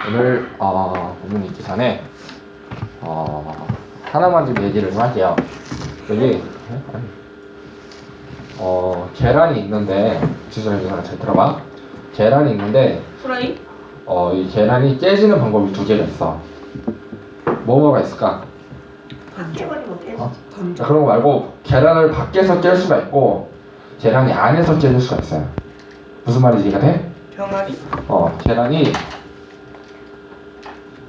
오늘 본문 읽기 전에 하나만 좀 얘기를 좀 할게요. 여기 계란이 있는데 지수님 이거랑 잘 들어봐. 계란이 있는데 프라이? 이 계란이 깨지는 방법이 두 개가 있어. 뭐가 있을까? 깨버리면 깨지지. 자, 그런 거 말고 계란을 밖에서 깰 수가 있고 계란이 안에서 깨질 수가 있어요. 무슨 말인지 이해가 돼? 병아리? 계란이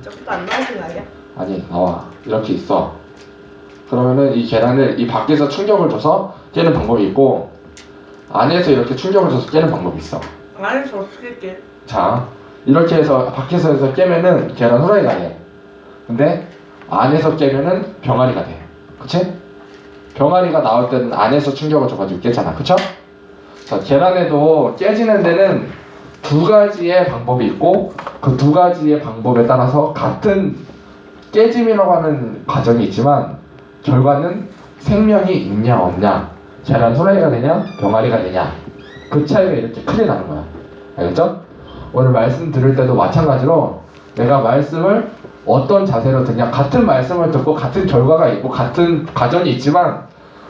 저기도 안 나오는 거 아니야? 아니 나와 이렇게 있어. 그러면은 이 계란을 이 밖에서 충격을 줘서 깨는 방법이 있고 안에서 이렇게 충격을 줘서 깨는 방법이 있어. 안에서 어떻게 깨? 자, 이렇게 해서 밖에서 해서 깨면은 계란 후라이가 돼. 근데 안에서 깨면은 병아리가 돼. 그치? 병아리가 나올 때는 안에서 충격을 줘가지고 깨잖아. 그쵸? 자, 계란에도 깨지는 데는 두 가지의 방법이 있고 그 두 가지의 방법에 따라서 같은 깨짐이라고 하는 과정이 있지만 결과는 생명이 있냐 없냐, 계란 후라이가 되냐 병아리가 되냐, 그 차이가 이렇게 크게 나는 거야. 알겠죠? 오늘 말씀 들을 때도 마찬가지로 내가 말씀을 어떤 자세로 듣냐, 같은 말씀을 듣고 같은 결과가 있고 같은 과정이 있지만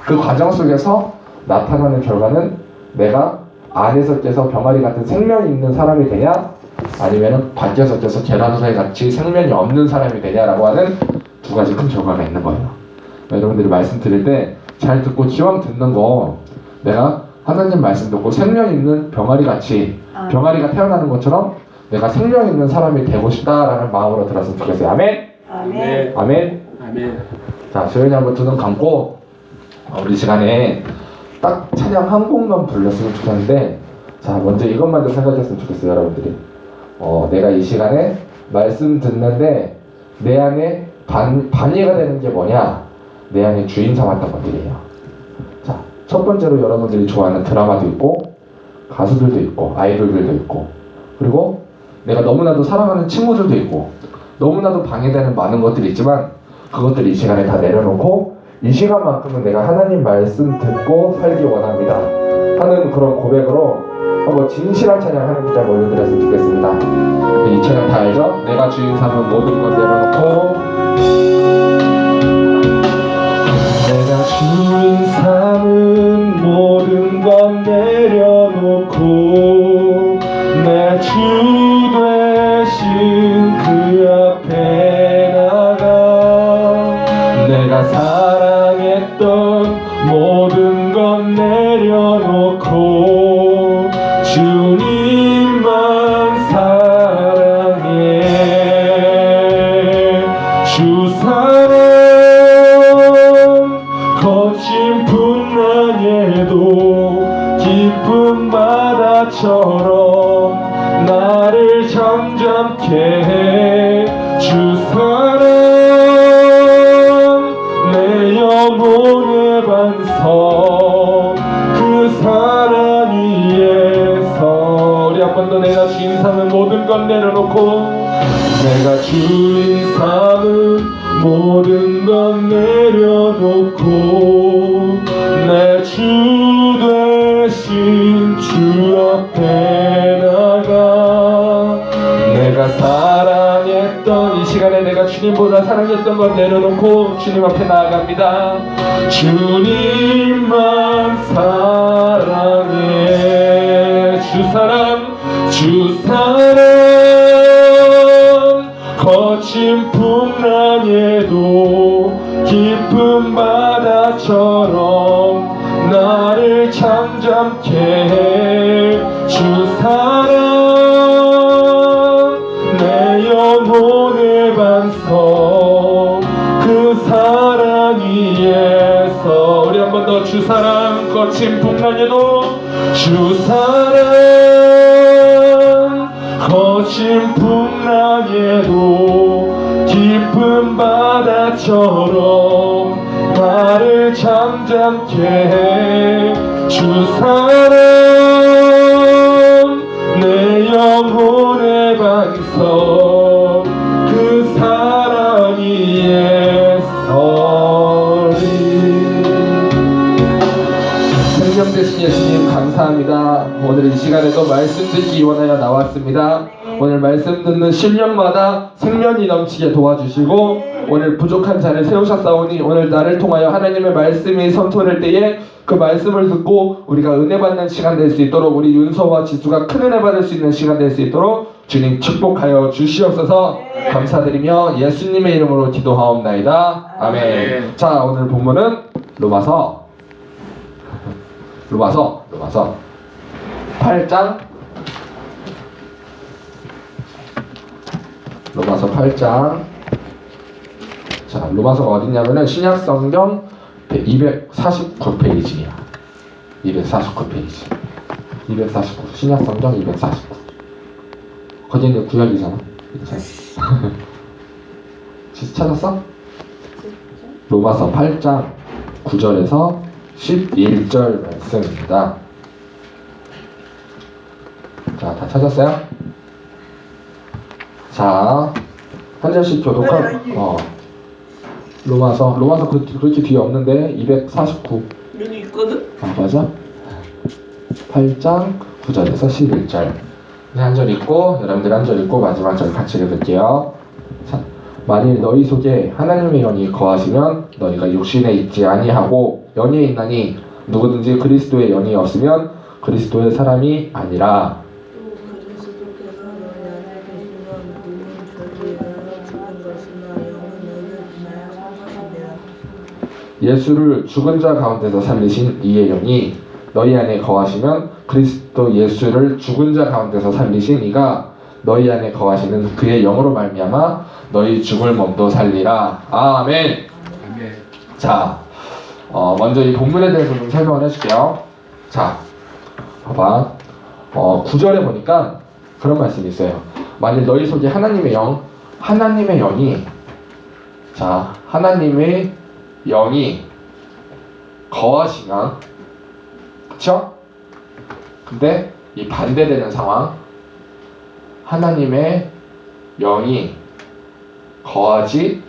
그 과정 속에서 나타나는 결과는 내가 안에서 깨서 병아리 같은 생명이 있는 사람이 되냐 아니면 밖에서 깨서 계란 후라이 같이 생명이 없는 사람이 되냐라고 하는 두 가지 큰 결과가 있는 거예요. 여러분들이 말씀 들을 때 잘 듣고 기왕 듣는 거 내가 하나님 말씀 듣고 생명 있는 병아리 같이 병아리가 태어나는 것처럼 내가 생명 있는 사람이 되고 싶다라는 마음으로 들었으면 좋겠어요. 아멘. 아멘. 아멘. 아멘. 자, 조용히 한번 두 눈 감고 우리 시간에 딱 찬양 한 곡만 불렀으면 좋겠는데, 자, 먼저 이것만 좀 생각했으면 좋겠어요, 여러분들이. 내가 이 시간에 말씀 듣는데 내 안에 반의가 되는 게 뭐냐? 내 안에 주인 삼았던 것들이에요. 자, 첫 번째로 여러분들이 좋아하는 드라마도 있고 가수들도 있고 아이돌들도 있고 그리고 내가 너무나도 사랑하는 친구들도 있고 너무나도 방해되는 많은 것들이 있지만 그것들을 이 시간에 다 내려놓고 이 시간만큼은 내가 하나님 말씀 듣고 살기 원합니다 하는 그런 고백으로 한번 진실한 찬양 하나님 잘 올려드렸으면 좋겠습니다. 이 찬양 다 알죠? 내가 주인 삼은 모든 것 내려놓고 내가 주인 삼은 모든 것 내려놓고 내 주 되신 그 앞에 나가 내가 사랑했던 모든 것 내려놓고 주님만 사랑해. 주 사랑 거친 풍랑에도 기쁜 바다처럼 나를 잠잠케 해. 주 사랑 내 영혼의 반석 그 사랑 위에서 우리 한 번 더 내가 주인 삼은 모든 것 내려놓고 내가 주인 삼은 모든 것 내려놓고 내 주 되신 주 앞에 나가 내가 사랑했던 이 시간에 내가 주님보다 사랑했던 것 내려놓고 주님 앞에 나아갑니다. 주님만 사랑해. 주 사랑 거친 풍랑에도 깊은 바다처럼 나를 잠잠케 해. 주 사랑 내 영혼의 반석 그 사랑 위에서 우리 한 번 더 주 사랑 거친 풍랑에도 주 사랑 거친 풍랑에도 깊은 바다처럼 나를 잠잠케 해. 주 사랑 내 영혼의 반석 그 사랑 위에 서리. 생명 되신 예수님 감사합니다. 오늘 이 시간에도 말씀 듣기 원하여 나왔습니다. 오늘 말씀 듣는 심령마다 생명이 넘치게 도와주시고 오늘 부족한 자를 세우셨사오니 오늘 나를 통하여 하나님의 말씀이 선포될 때에 그 말씀을 듣고 우리가 은혜 받는 시간 될 수 있도록 우리 윤서와 지수가 큰 은혜 받을 수 있는 시간 될 수 있도록 주님 축복하여 주시옵소서. 감사드리며 예수님의 이름으로 기도하옵나이다. 아멘. 자, 오늘 본문은 로마서 8장 로마서 8장. 자, 로마서가 어딨냐면은 신약성경 249페이지야. 249페이지. 249. 신약성경 249. 거기는 구약이잖아. 찾았어? 로마서 8장 9절에서 11절 말씀입니다. 자, 다 찾았어요? 자, 한 절씩 교독하고 로마서 그렇게 뒤에 없는데 249. 여기 있거든? 아, 맞아? 8장 9절에서 11절. 한 절 읽고 여러분들 한 절 읽고 마지막 절 같이 읽을게요. 자, 만일 너희 속에 하나님의 영이 거하시면 너희가 육신에 있지 아니하고 영에 있나니 누구든지 그리스도의 영이 없으면 그리스도의 사람이 아니라. 그리스도께서 너희 안에 계시면 눈은 죄를 죽은 것이나 영은 너희를 인하여 산 것이니라. 예수를 죽은 자 가운데서 살리신 이의 영이 너희 안에 거하시면 그리스도 예수를 죽은 자 가운데서 살리신 이가 너희 안에 거하시는 그의 영으로 말미암아 너희 죽을 몸도 살리라. 아멘. 자, 먼저 이 본문에 대해서 좀 설명을 해줄게요. 자, 봐봐. 9절에 보니까 그런 말씀이 있어요. 만일 너희 속에 하나님의 영이, 자, 하나님의 영이 거하시면, 그쵸? 근데 이 반대되는 상황, 하나님의 영이 거하지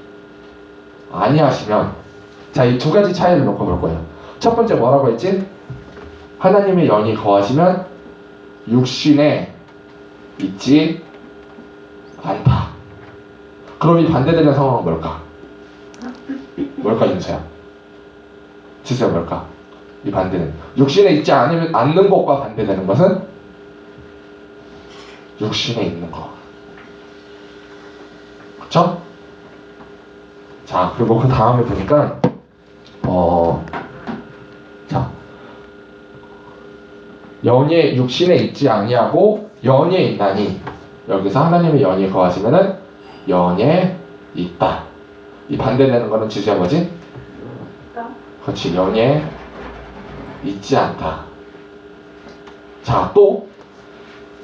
아니하시면, 자, 이 두 가지 차이를 놓고 볼 거예요. 첫 번째 뭐라고 했지? 하나님의 영이 거하시면 육신에 있지 않다. 그럼 이 반대되는 상황은 뭘까? 뭘까, 윤서야? 지수야, 뭘까? 이 반대는 육신에 있지 않는 것과 반대되는 것은 육신에 있는 것. 그쵸? 자, 그리고 그 다음에 보니까 자, 영의 육신에 있지 아니하고 영에 있나니, 여기서 하나님의 영이 거하시면은 영에 있다. 이 반대되는 거는 지수야 뭐지? 그렇지, 영에 있지 않다. 자, 또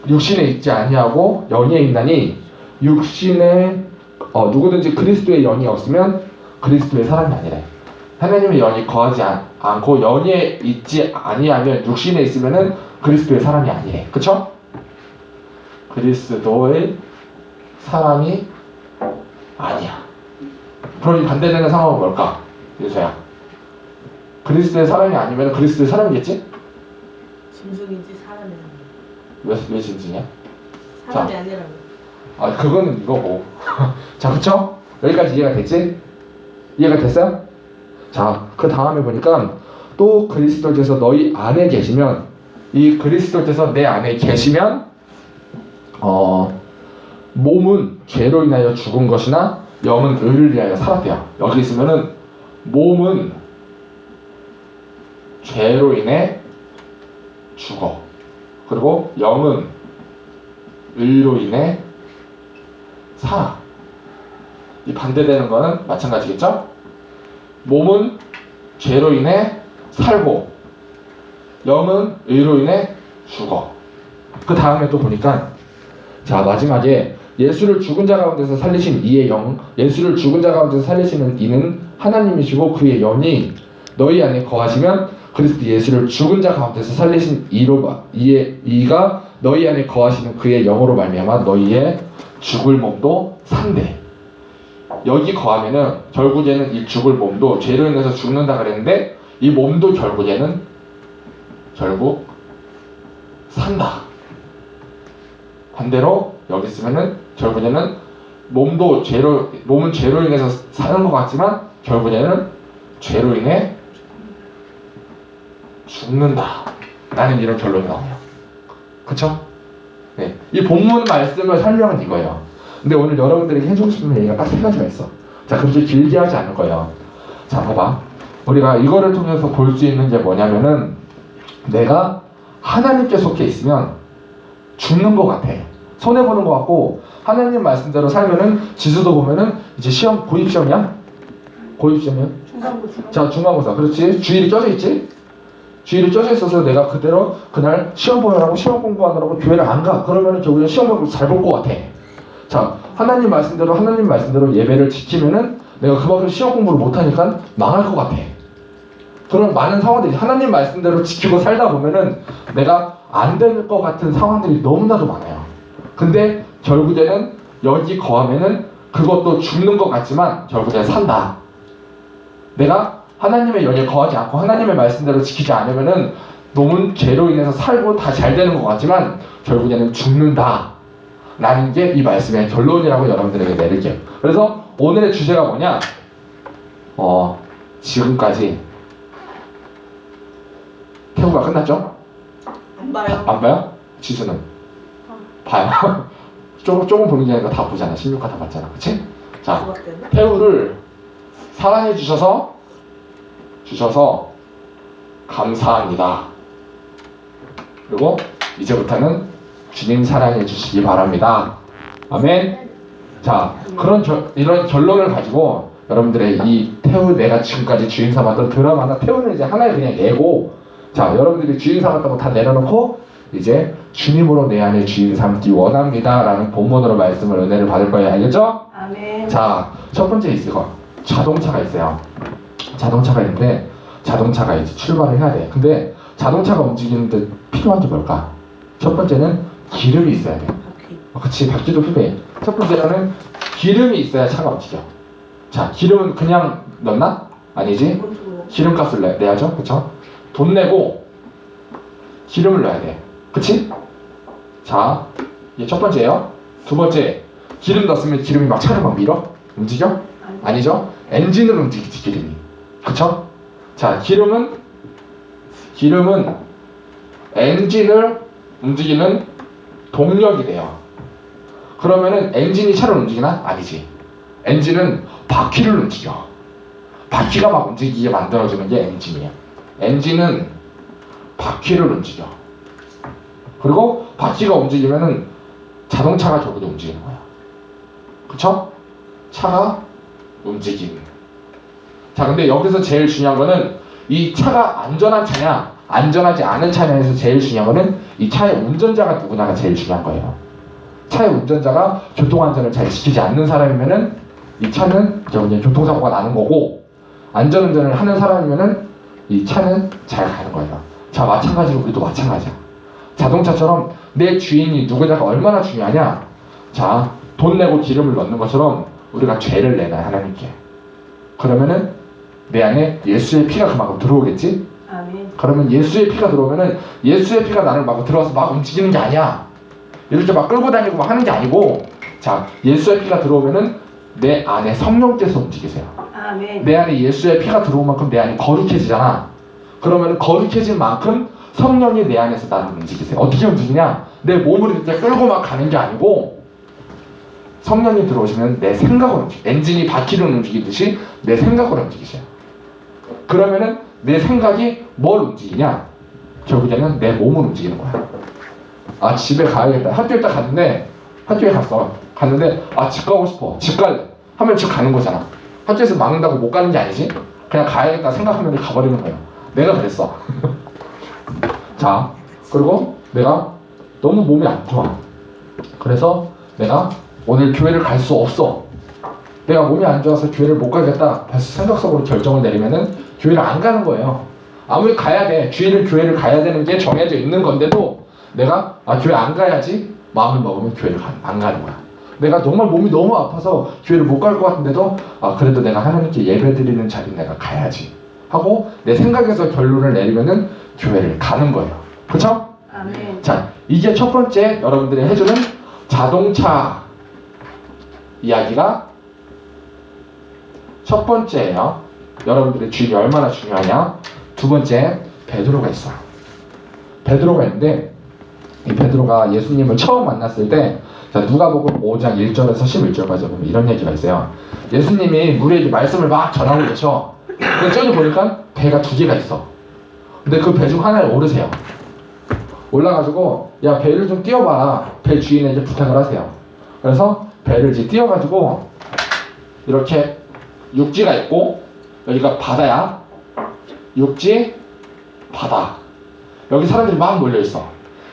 육신에 있지 아니하고 영에 있나니, 육신에 누구든지 그리스도의 영이 없으면 그리스도의 사람이 아니래. 하나님의 영이 거하지 않고 영에 있지 아니하면 육신에 있으면은 그리스도의 사람이 아니래. 그쵸? 그리스도의 사람이 아니야. 그럼 이 반대되는 상황은 뭘까? 유서야, 그리스도의 사람이 아니면 그리스도의 사람이겠지? 짐승이지 사람이 아니야. 왜 짐승이야? 사람이 아니라고. 아, 그거는 이거고. 자, 그쵸? 여기까지 이해가 됐지? 이해가 됐어요? 자, 그 다음에 보니까 또 그리스도께서 너희 안에 계시면, 이 그리스도께서 내 안에 계시면 몸은 죄로 인하여 죽은 것이나 영은 의를 위하여 살았대요. 여기 있으면은 몸은 죄로 인해 죽어. 그리고 영은 의로 인해 살아. 이 반대되는 거는 마찬가지겠죠? 몸은 죄로 인해 살고 영은 의로 인해 죽어. 그 다음에 또 보니까, 자, 마지막에 예수를 죽은 자 가운데서 살리신 이의 영, 예수를 죽은 자 가운데서 살리시는 이는 하나님이시고 그의 영이 너희 안에 거하시면 그리스도 예수를 죽은 자 가운데서 살리신 이가 너희 안에 거하시는 그의 영으로 말미암아 너희의 죽을 몸도 산대. 여기 거하면은 결국에는 이 죽을 몸도 죄로 인해서 죽는다 그랬는데 이 몸도 결국 산다. 반대로 여기 있으면은 결국에는 몸은 죄로 인해서 사는 것 같지만 결국에는 죄로 인해 죽는다 라는 이런 결론이 나와요. 그쵸? 네. 이 본문 말씀을 설명은 이거예요. 근데 오늘 여러분들에게 해주고 싶은 얘기가 딱 세 가지가 있어. 자, 그렇게 길게 하지 않을 거예요. 자, 봐봐. 우리가 이거를 통해서 볼 수 있는 게 뭐냐면은 내가 하나님께 속해 있으면 죽는 것 같아. 손해보는 것 같고 하나님 말씀대로 살면은 지수도 보면은 이제 시험 고입시험이야? 고입시험이야? 자, 중간고사. 그렇지. 주일이 껴져 있지? 주일이 쪄져 있어서 내가 그대로 그날 시험 보느라고 시험 공부하느라고 교회를 안 가. 그러면은 결국에 시험 공부 잘 볼 것 같아. 자, 하나님 말씀대로 예배를 지키면은 내가 그만큼 시험 공부를 못하니까 망할 것 같아. 그런 많은 상황들이 하나님 말씀대로 지키고 살다 보면은 내가 안 될 것 같은 상황들이 너무나도 많아요. 근데 결국에는 여기 거하면은 그것도 죽는 것 같지만 결국엔 산다. 내가 하나님의 영에 거하지 않고 하나님의 말씀대로 지키지 않으면은 몸은 죄로 인해서 살고 다 잘 되는 것 같지만 결국에는 죽는다 라는 게 이 말씀의 결론이라고 여러분들에게 내릴게요. 그래서 오늘의 주제가 뭐냐, 지금까지 태우가 끝났죠? 안 봐요. 안 봐요? 지수는? 봐요. 조금 보는 게 아니라 다 보잖아. 16화 다 봤잖아. 그치? 자, 태우를 사랑해 주셔서 감사합니다. 그리고 이제부터는 주님 사랑해 주시기 바랍니다. 아멘. 자, 이런 결론을 가지고 여러분들의 이 태우, 내가 지금까지 주인 삼았던 드라마나 태우는 이제 하나의 그냥 예고. 자, 여러분들이 주인 삼았다고 다 내려놓고 이제 주님으로 내 안에 주인 삼기 원합니다 라는 본문으로 말씀을 은혜를 받을 거예요. 알겠죠? 아멘. 자, 첫 번째 있어요. 자동차가 있어요. 자동차가 있는데 자동차가 이제 출발을 해야 돼. 근데 자동차가 움직이는데 필요한 게 뭘까? 첫 번째는 기름이 있어야 돼. 그치, 바퀴도 필요해. 첫 번째로는 기름이 있어야 차가 움직여. 자, 기름은 그냥 넣나? 아니지? 기름값을 내야죠. 그쵸? 돈 내고 기름을 넣어야 돼. 그치? 자, 이게 첫 번째예요. 두 번째, 기름 넣었으면 기름이 막 차를 막 밀어? 움직여? 아니죠? 엔진을 움직이지, 기름이. 그쵸? 자, 기름은 엔진을 움직이는 동력이 돼요. 그러면은 엔진이 차를 움직이나? 아니지. 엔진은 바퀴를 움직여. 바퀴가 막 움직이게 만들어주는 게 엔진이에요. 엔진은 바퀴를 움직여. 그리고 바퀴가 움직이면은 자동차가 결국에 움직이는 거야. 그쵸? 차가 움직임. 자, 근데 여기서 제일 중요한 거는 이 차가 안전한 차냐 안전하지 않은 차냐에서 제일 중요한 거는 이 차의 운전자가 누구냐가 제일 중요한 거예요. 차의 운전자가 교통안전을 잘 지키지 않는 사람이면은 이 차는 결국에 교통사고가 나는 거고, 안전운전을 하는 사람이면은 이 차는 잘 가는 거예요. 자, 마찬가지로 우리도 마찬가지야. 자동차처럼 내 주인이 누구냐가 얼마나 중요하냐. 자, 돈 내고 기름을 넣는 것처럼 우리가 죄를 내놔요, 하나님께. 그러면은 내 안에 예수의 피가 그만큼 들어오겠지? 아멘. 그러면 예수의 피가 들어오면은 예수의 피가 나를 막 들어와서 막 움직이는 게 아니야. 이렇게 막 끌고 다니고 막 하는 게 아니고, 자, 예수의 피가 들어오면은 내 안에 성령께서 움직이세요. 아멘. 내 안에 예수의 피가 들어온 만큼 내 안이 거룩해지잖아. 그러면 거룩해진 만큼 성령이 내 안에서 나를 움직이세요. 어떻게 움직이냐? 내 몸을 이렇게 끌고 막 가는 게 아니고 성령이 들어오시면 내 생각으로 움직여요. 엔진이 바퀴를 움직이듯이 내 생각으로 움직이세요. 그러면은 내 생각이 뭘 움직이냐? 결국에는 내 몸을 움직이는 거야. 아, 집에 가야겠다. 학교에 딱 갔는데, 학교에 갔는데 아, 집 가고 싶어. 집 갈래. 하면 집 가는 거잖아. 학교에서 막는다고 못 가는 게 아니지? 그냥 가야겠다 생각하면 가버리는 거야. 내가 그랬어. 자, 그리고 내가 너무 몸이 안 좋아. 그래서 내가 오늘 교회를 갈 수 없어. 내가 몸이 안 좋아서 교회를 못 가겠다. 벌써 생각속으로 결정을 내리면은 교회를 안 가는 거예요. 아무리 가야 돼. 주일을 교회를 가야 되는 게 정해져 있는 건데도 내가 교회 안 가야지 마음을 먹으면 교회를 안 가는 거야. 내가 정말 몸이 너무 아파서 교회를 못 갈 것 같은데도 그래도 내가 하나님께 예배드리는 자리는 내가 가야지 하고 내 생각에서 결론을 내리면은 교회를 가는 거예요. 그쵸? 아멘. 자, 이게 첫 번째 여러분들이 해주는 자동차 이야기가 첫 번째예요. 여러분들의 주입이 얼마나 중요하냐. 두 번째, 베드로가 있어. 베드로가 있는데 이 베드로가 예수님을 처음 만났을 때, 자, 누가복음 5장 1절에서 11절까지 보면 이런 얘기가 있어요. 예수님이 무리에게 말씀을 막 전하고 계셔. 근데 저기 보니까 배가 두 개가 있어. 근데 그 배 중 하나에 오르세요. 올라가지고 야, 배를 좀 띄워봐라. 배 주인에게 부탁을 하세요. 그래서 배를 이제 띄워가지고 이렇게 육지가 있고 여기가 바다야. 육지, 바다. 여기 사람들이 막 몰려있어.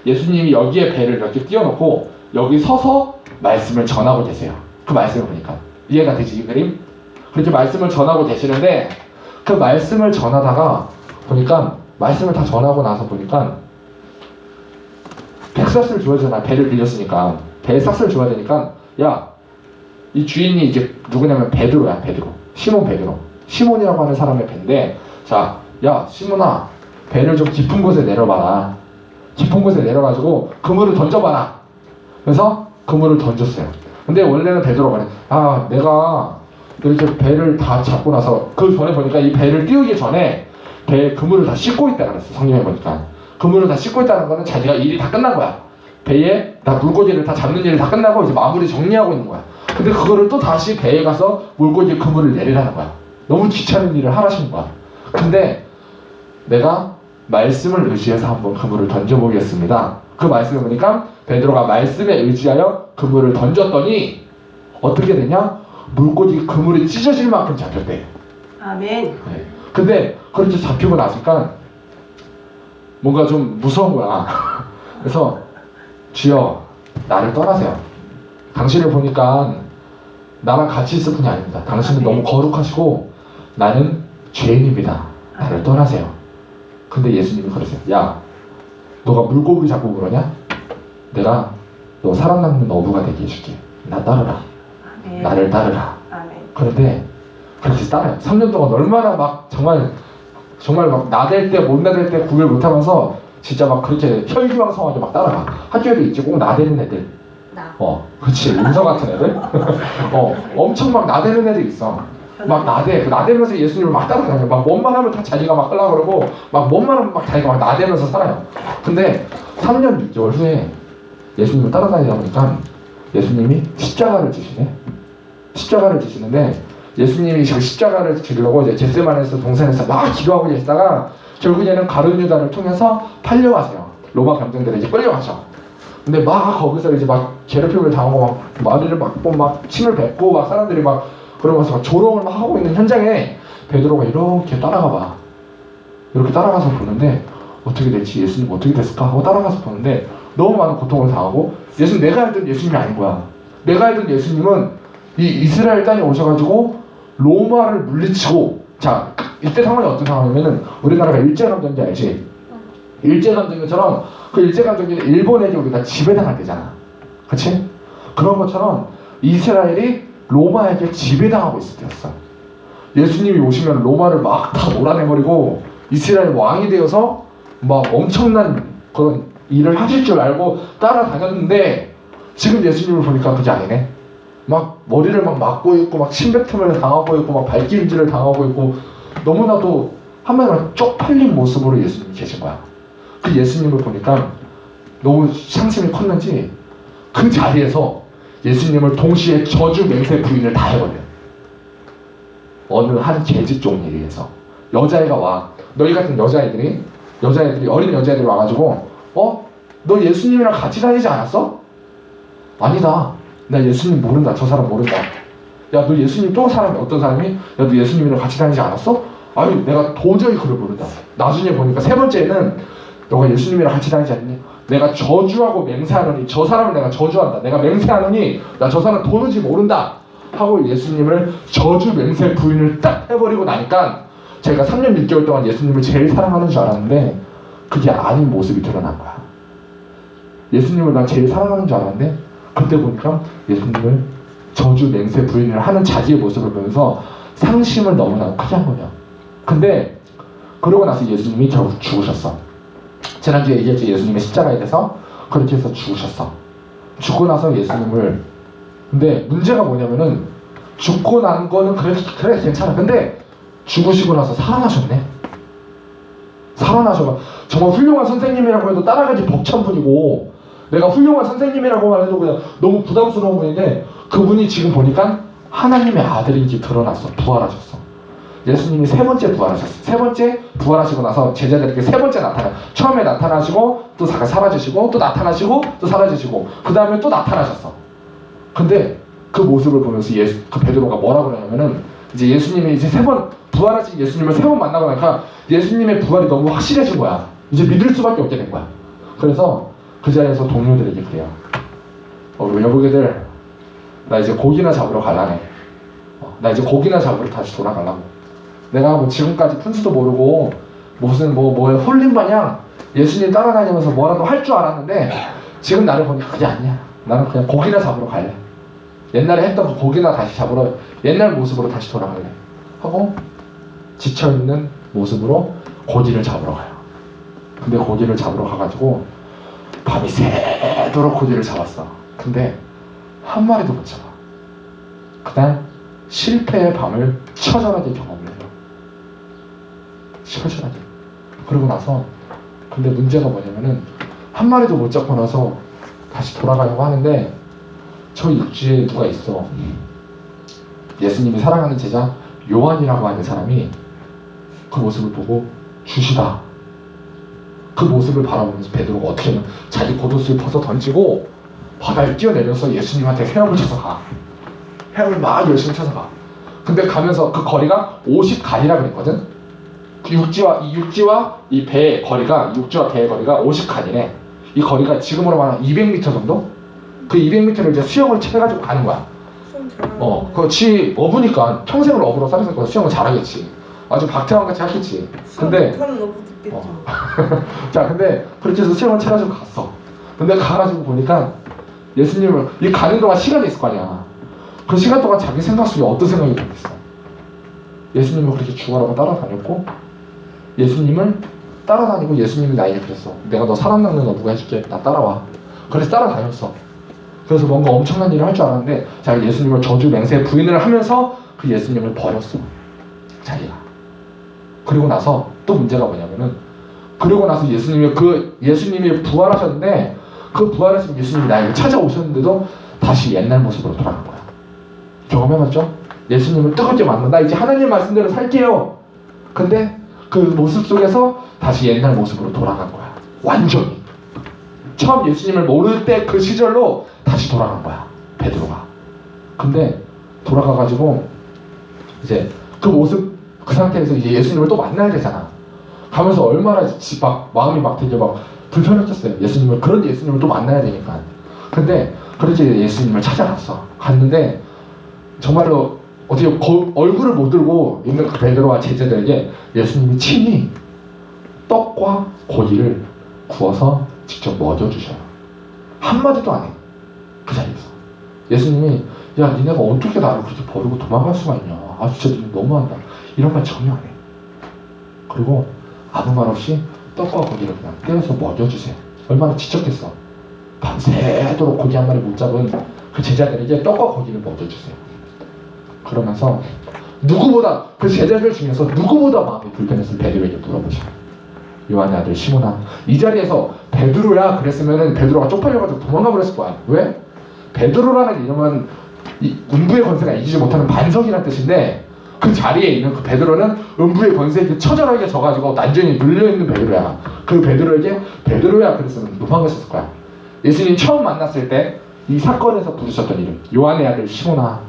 예수님이 여기에 배를 이렇게 띄워놓고 여기 서서 말씀을 전하고 계세요. 그 말씀을 보니까 이해가 되지, 이 그림? 그렇게 말씀을 전하고 계시는데 그 말씀을 전하다가 보니까 말씀을 다 전하고 나서 보니까 백삭스를 줘야 되잖아. 배를 빌렸으니까 배에 삭스를 줘야 되니까 야, 이 주인이 이제 누구냐면 베드로야. 베드로, 시몬 베드로. 시몬이라고 하는 사람의 배인데, 자, 야 시몬아, 배를 좀 깊은 곳에 내려봐라. 깊은 곳에 내려가지고 그물을 던져봐라. 그래서 그물을 던졌어요. 근데 원래는 베드로가 그래, 아, 내가 이렇게 배를 다 잡고 나서 그 전에 보니까 이 배를 띄우기 전에 배에 그물을 다 씻고 있다 그랬어. 성경에 보니까 그물을 다 씻고 있다는 거는 자기가 일이 다 끝난 거야. 배에 다 물고기를 다 잡는 일이 다 끝나고 이제 마무리 정리하고 있는 거야. 근데 그거를 또 다시 배에 가서 물고기 그물을 내리라는 거야. 너무 귀찮은 일을 하라신 거야. 근데 내가 말씀을 의지해서 한번 그물을 던져보겠습니다. 그 말씀을 보니까 베드로가 말씀에 의지하여 그물을 던졌더니 어떻게 되냐? 물고기 그물이 찢어질 만큼 잡혔대. 아멘. 네. 근데 그렇게 잡히고 나니까 뭔가 좀 무서운 거야. 그래서 주여, 나를 떠나세요. 당신을 보니까 나랑 같이 있을 분이 아닙니다. 당신은 너무 거룩하시고 나는 죄인입니다. 나를 떠나세요. 근데 예수님이 그러세요. 야, 너가 물고기 잡고 그러냐? 내가 너 사람 낚는 어부가 되게 해줄게. 나 따르라. 아멘. 나를 따르라. 아멘. 그런데 그렇게 따라요. 3년 동안 얼마나 막 정말 막 나댈 때 못 나댈 때 구별 못하면서 진짜 막 그렇게 혈기왕성하게 막 따라가. 학교에도 있지, 꼭 나대는 애들. 그렇지, 윤서 같은 애들. 엄청 막 나대는 애들 있어. 막 나대. 그 나대면서 예수님을 막 따라다녀요. 막 뭔만 하면 다 자기가 막 하려고 그러고, 막 뭔만 하면 막 자기가 막 나대면서 살아요. 근데 3년 6개월 후에 예수님을 따라다니다 보니까 예수님이 십자가를 지시네. 십자가를 지시는데 예수님이 지금 십자가를 지려고 이제 겟세마네에서 동산에서 막 기도하고 계시다가 결국에는 가룟 유다를 통해서 팔려가세요. 로마 병정들에 이제 끌려가죠. 근데 막 거기서 이제 막 괴롭힘을 당하고 막 마귀를 맞고 막 침을 뱉고 막 사람들이 막 그러면서 막 조롱을 막 하고 있는 현장에 베드로가 이렇게 따라가 봐. 이렇게 따라가서 보는데 어떻게 될지, 예수님 어떻게 됐을까 하고 따라가서 보는데 너무 많은 고통을 당하고, 예수님, 내가 알던 예수님이 아닌 거야. 내가 알던 예수님은 이 이스라엘 땅에 오셔가지고 로마를 물리치고, 자, 이때 상황이 어떤 상황이냐면은 우리나라가 일제감정기 알지? 일제감정기처럼 그 일제감정기는 일본에게 우리가 지배당할 때잖아. 그치? 그런 것처럼 이스라엘이 로마에게 지배당하고 있을 때였어. 예수님이 오시면 로마를 막 다 몰아내버리고 이스라엘 왕이 되어서 막 엄청난 그런 일을 하실 줄 알고 따라다녔는데, 지금 예수님을 보니까 그게 아니네. 막 머리를 막 맞고 있고 막 침뱉음을 당하고 있고 막 발길질을 당하고 있고 너무나도 한마디로 쪽팔린 모습으로 예수님이 계신 거야. 그 예수님을 보니까 너무 상심이 컸는지 그 자리에서 예수님을 동시에 저주 맹세 부인을 다 해버려요. 어느 한 계집종 일에서 여자애가 와. 너희 같은 여자애들이 어린 여자애들이 와가지고 너 예수님이랑 같이 다니지 않았어? 아니다. 나 예수님 모른다. 저 사람 모른다. 야, 너 예수님 또 사람이 어떤 사람이? 야, 너 예수님이랑 같이 다니지 않았어? 아니, 내가 도저히 그를 모른다. 나중에 보니까 세 번째는 너가 예수님이랑 같이 다니지 않니? 내가 저주하고 맹세하노니, 저 사람을 내가 저주한다. 내가 맹세하노니 나 저 사람 도무지 모른다 하고 예수님을 저주 맹세 부인을 딱 해버리고 나니까 제가 3년 6개월 동안 예수님을 제일 사랑하는 줄 알았는데 그게 아닌 모습이 드러난 거야. 예수님을 난 제일 사랑하는 줄 알았는데 그때 보니까 예수님을 저주 맹세 부인을 하는 자기의 모습을 보면서 상심을 너무나 크게 한 거예요. 근데 그러고 나서 예수님이 결국 죽으셨어. 지난주에 얘기했죠. 예수님의 십자가에 대해서 그렇게 해서 죽으셨어. 죽고 나서 예수님을, 근데 문제가 뭐냐면은 죽고 난 거는 그래 괜찮아. 근데 죽으시고 나서 살아나셨네. 살아나셔. 정말 훌륭한 선생님이라고 해도 따라가기 벅찬 분이고, 내가 훌륭한 선생님이라고만 해도 그냥 너무 부담스러운 분인데, 그분이 지금 보니까 하나님의 아들인지 드러났어. 부활하셨어. 예수님이 세 번째 부활하셨어. 세 번째 부활하시고 나서 제자들에게 세 번째 나타나. 처음에 나타나시고 또 잠깐 사라지시고 또 나타나시고 또 사라지시고 그 다음에 또 나타나셨어. 근데 그 모습을 보면서 그 베드로가 뭐라고 그러냐면은, 이제 예수님이 이제 세 번 부활하신 예수님을 세 번 만나고 나니까 예수님의 부활이 너무 확실해진 거야. 이제 믿을 수밖에 없게 된 거야. 그래서 그 자리에서 동료들에게 그래요. 우리 여보게들, 나 이제 고기나 잡으러 갈라네. 나 이제 고기나 잡으러 다시 돌아가려고. 내가 뭐 지금까지 푼수도 모르고 무슨 뭐에 홀린 마냥 예수님 따라다니면서 뭐라도 할 줄 알았는데, 지금 나를 보니까 그게 아니야. 나는 그냥 고기나 잡으러 갈래. 옛날에 했던 그 고기나 다시 잡으러, 옛날 모습으로 다시 돌아갈래 하고 지쳐있는 모습으로 고기를 잡으러 가요. 근데 고기를 잡으러 가가지고 밤이 새도록 고기를 잡았어. 근데 한 마리도 못 잡아. 그냥 실패의 밤을 처절하게 경험을 해요. 처절하게. 그러고 나서, 근데 문제가 뭐냐면은 한 마리도 못 잡고 나서 다시 돌아가려고 하는데, 저 육지에 누가 있어. 예수님이 사랑하는 제자 요한이라고 하는 사람이 그 모습을 보고 주시다. 그 모습을 바라보면서 베드로가 어떻게 하면 자기 겉옷을 벗어 던지고 바다에 뛰어내려서 예수님한테 헤엄을 쳐서 가. 헤엄을 막 열심히 쳐서 가. 근데 가면서 그 거리가 50간이라 그랬거든. 육지와 이 배의 거리가, 육지와 배의 거리가 50간이래. 이 거리가 지금으로 말하면 200m 정도? 그 200m를 이제 수영을 해가지고 가는 거야. 그렇지. 어부니까 평생을 어부로 살았으니까 수영을 잘하겠지. 아주 박태환 같이 하겠지. 근데 못하는 어부 듣겠죠. 자, 근데 그렇게 해서 수영을 쳐가지고 갔어. 근데 가가지고 보니까 예수님을, 이 가는 동안 시간이 있을 거 아니야. 그 시간 동안 자기 생각 속에 어떤 생각이 들었어? 예수님을 그렇게 죽어라고 따라다녔고, 예수님을 따라다니고 예수님이 나에게 그랬어. 내가 너 사람 낚는 어부가 해줄게. 나 따라와. 그래서 따라다녔어. 그래서 뭔가 엄청난 일을 할 줄 알았는데, 자기 예수님을 저주 맹세에 부인을 하면서 그 예수님을 버렸어. 자기가. 그리고 나서 또 문제가 뭐냐면은, 그리고 나서 예수님이 부활하셨는데, 그 부활하신 예수님이 나에게 찾아오셨는데도 다시 옛날 모습으로 돌아간 거야. 경험해봤죠? 예수님을 뜨겁게 만나. 나 이제 하나님 말씀대로 살게요. 근데 그 모습 속에서 다시 옛날 모습으로 돌아간 거야. 완전히. 처음 예수님을 모를 때 그 시절로 다시 돌아간 거야, 베드로가. 근데 돌아가가지고 이제 그 모습, 그 상태에서 이제 예수님을 또 만나야 되잖아. 가면서 얼마나 막 마음이 막 되게 막 불편했겠어요. 그런 예수님을 또 만나야 되니까. 근데 그렇게 예수님을 찾아갔어. 갔는데 정말로 어떻게 얼굴을 못 들고 있는 그 베드로와 제자들에게 예수님이 친히 떡과 고기를 구워서 직접 먹여주셔요. 한마디도 안 해. 그 자리에서. 예수님이, 야, 니네가 어떻게 나를 그렇게 버리고 도망갈 수가 있냐. 아, 진짜 니 너무한다. 이런 말 전혀 안 해. 그리고 아무 말 없이 떡과 고기를 그냥 떼어서 먹여주세요. 얼마나 지쳤겠어. 밤새도록 고기 한 마리 못 잡은 그 제자들에게 떡과 고기를 먹여주세요. 그러면서 누구보다, 그 제자들 중에서 누구보다 마음이 불편했을 베드로에게 물어보셔요. 요한의 아들 시몬아, 이 자리에서 베드로야 그랬으면은 베드로가 쪽팔려가지고 도망가 버렸을 거야. 왜? 베드로라는 이름은 음부의 권세가 이기지 못하는 반석이라는 뜻인데, 그 자리에 있는 그 베드로는 음부의 권세에 처절하게 져가지고 난전이 눌려있는 베드로야. 그 베드로에게 베드로야 그랬으면 도망갔을 거야. 예수님 처음 만났을 때 이 사건에서 부르셨던 이름, 요한의 아들 시몬아,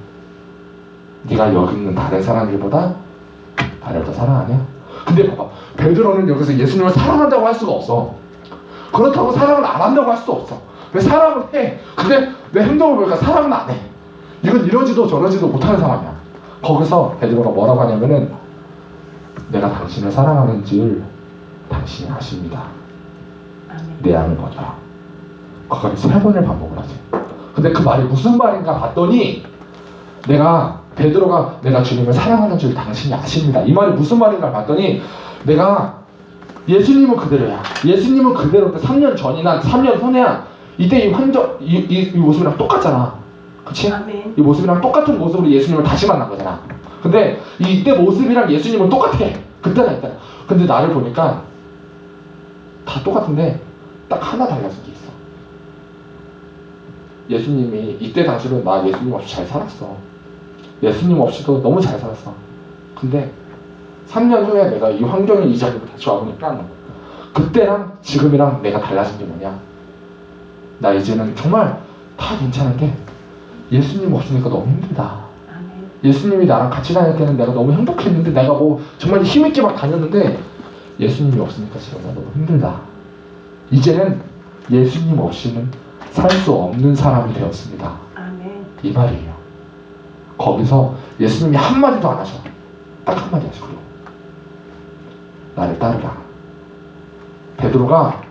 네가 여기 있는 다른 사람들보다 나를 더 사랑하냐? 근데 봐봐, 베드로는 여기서 예수님을 사랑한다고 할 수가 없어. 그렇다고 사랑을 안 한다고 할 수도 없어. 왜 사랑을 해? 근데 내 행동을 보니까 사랑은 안 해. 이건 이러지도 저러지도 못하는 상황이야. 거기서 베드로가 뭐라고 하냐면은, 내가 당신을 사랑하는 줄 당신이 아십니다. 내 양을 먹여라. 그걸 3번을 반복을 하지. 근데 그 말이 무슨 말인가 봤더니, 내가 주님을 사랑하는 줄 당신이 아십니다. 이 말이 무슨 말인가 봤더니, 내가 예수님은 그대로야. 예수님은 그대로인데 3년 전이나 3년 후냐, 이때 이 환경, 이 모습이랑 똑같잖아. 그치? 아멘. 이 모습이랑 똑같은 모습으로 예수님을 다시 만난 거잖아. 근데 이때 모습이랑 예수님은 똑같아. 그때나 이때나. 근데 나를 보니까 다 똑같은데 딱 하나 달라진 게 있어. 예수님이 이때 당시로 나 예수님 없이 잘 살았어. 예수님 없이도 너무 잘 살았어. 근데 3년 후에 내가 이 환경에 이 자리로 다시 와보니까 그때랑 지금이랑 내가 달라진 게 뭐냐. 나 이제는 정말 다 괜찮은데 예수님 없으니까 너무 힘들다. 아멘. 예수님이 나랑 같이 다닐 때는 내가 너무 행복했는데 내가 뭐 정말 힘있게 막 다녔는데 예수님이 없으니까 지금 나 너무 힘들다. 이제는 예수님 없이는 살 수 없는 사람이 되었습니다. 아멘. 이 말이에요. 거기서 예수님이 한마디도 안 하셔. 딱 한마디 하시고요. 나를 따르라. 베드로가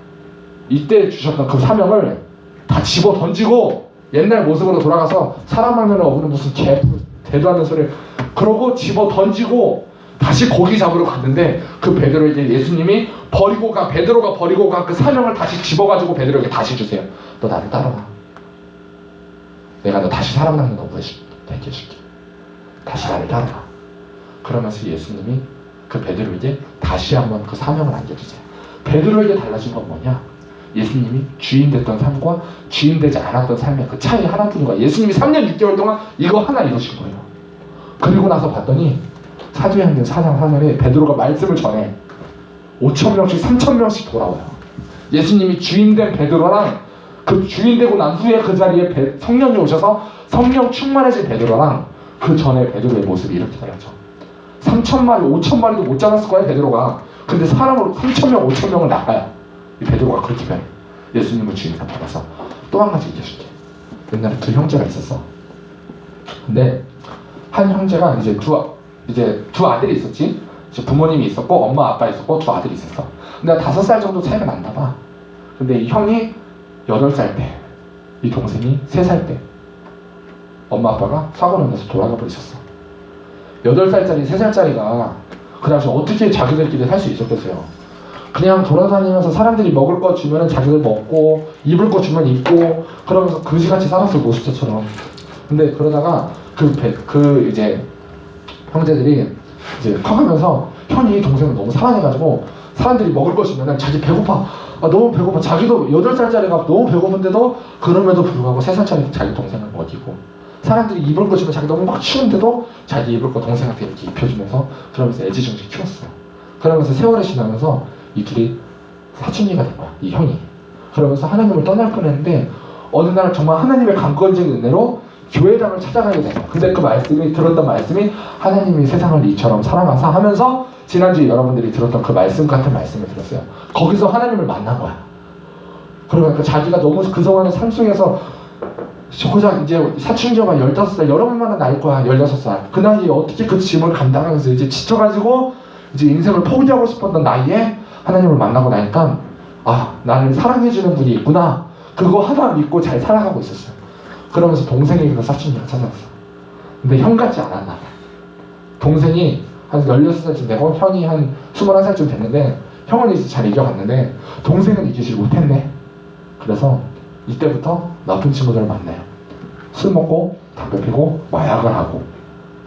이때 주셨던 그 사명을 다 집어 던지고 옛날 모습으로 돌아가서 사람 말면은 어부는 무슨 대도 않는 소리 그러고 집어 던지고 다시 고기 잡으러 갔는데 그 베드로에게 예수님이 베드로가 버리고 간 그 사명을 다시 집어가지고 베드로에게 다시 주세요. 너 나를 따라와. 내가 너 다시 사람 낚는 어부에 되게 해줄게. 다시 나를 따라와. 그러면서 예수님이 그 베드로에게 다시 한번 그 사명을 안겨주세요. 베드로에게 달라진 건 뭐냐? 예수님이 주인 됐던 삶과 주인 되지 않았던 삶의 그 차이 하나뿐인 거야. 예수님이 3년 6개월 동안 이거 하나 이루신 거예요. 그리고 나서 봤더니 사도행전 4장 4절에 베드로가 말씀을 전해 5,000명씩 3,000명씩 돌아와요. 예수님이 주인된 베드로랑 그 주인되고 난 후에 그 자리에 성령이 오셔서 성령 충만해진 베드로랑 그 전에 베드로의 모습이 이렇게 달라져. 3,000마리 5,000마리도 못 잡았을 거야 베드로가. 근데 사람으로 3,000명 5,000명을 나가요. 이 베드로가 그렇게 변해. 예수님을 주인으로 받아서. 또 한 가지 얘기해줄게. 옛날에 두 형제가 있었어. 근데 한 형제가 이제 두 아들이 있었지. 이제 부모님이 있었고 엄마 아빠 있었고 두 아들이 있었어. 근데 5살 정도 차이가 났나 봐. 근데 이 형이 8살 때, 이 동생이 3살 때 엄마 아빠가 사고를 내서 돌아가 버리셨어. 8살짜리 3살짜리가 그 당시 어떻게 자기들끼리 살 수 있었겠어요. 그냥 돌아다니면서 사람들이 먹을 거 주면은 자기들 먹고 입을 거 주면 입고 그러면서 그지같이 살았어 노숙자처럼. 근데 그러다가 그 이제 형제들이 이제 커가면서 형이 동생을 너무 사랑해가지고 사람들이 먹을 거 주면은 자기 배고파. 너무 배고파. 자기도 8살짜리가 너무 배고픈데도 그럼에도 불구하고 3살짜리 자기 동생을 먹이고 사람들이 입을 거 주면 자기 너무 막 추운데도 자기 입을 거 동생한테 이렇게 입혀주면서 그러면서 애지중지 키웠어. 그러면서 세월이 지나면서 이 둘이 사춘기가 된 거야. 이 형이. 그러면서 하나님을 떠날 뻔했는데 어느 날 정말 하나님의 강권적인 은혜로 교회당을 찾아가게 된 거야. 근데 그 말씀이 들었던 말씀이 하나님이 세상을 이처럼 사랑하사 하면서 지난주에 여러분들이 들었던 그 말씀 같은 말씀을 들었어요. 거기서 하나님을 만난 거야. 그러니까 자기가 너무 그동안의 삶 속에서 고작 이제 사춘기가 15살 여러분만은 나일 거야. 16살 그 나이에 어떻게 그 짐을 감당하면서 이제 지쳐가지고 이제 인생을 포기하고 싶었던 나이에 하나님을 만나고 나니까 나를 사랑해주는 분이 있구나. 그거 하나 믿고 잘 살아가고 있었어요. 그러면서 동생이 그 사춘기가 찾아왔어. 근데 형 같지 않았나 봐. 동생이 한 16살쯤 되고 형이 한 21살쯤 됐는데 형은 이제 잘 이겨갔는데 동생은 이기질 못했네. 그래서 이때부터 나쁜 친구들을 만나요. 술 먹고 담배 피고 마약을 하고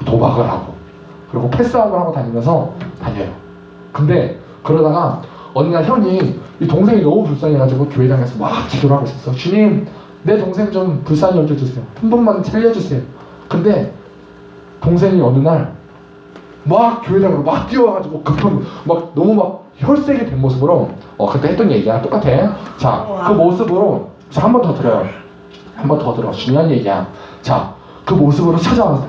도박을 하고 그리고 패싸움을 하고 다니면서 다녀요. 근데 그러다가 어느 날 형이 이 동생이 너무 불쌍해가지고 교회당에서 막 기도를 하고 있었어. 주님 내 동생 좀 불쌍히 여겨주세요. 한 번만 살려주세요. 근데 동생이 어느 날 막 교회당으로 막 뛰어와가지고 막 너무 막 혈색이 된 모습으로 그때 했던 얘기야. 똑같아. 자, 그 모습으로 한 번 더 들어요. 한 번 더 들어. 중요한 얘기야. 자, 그 모습으로 찾아와서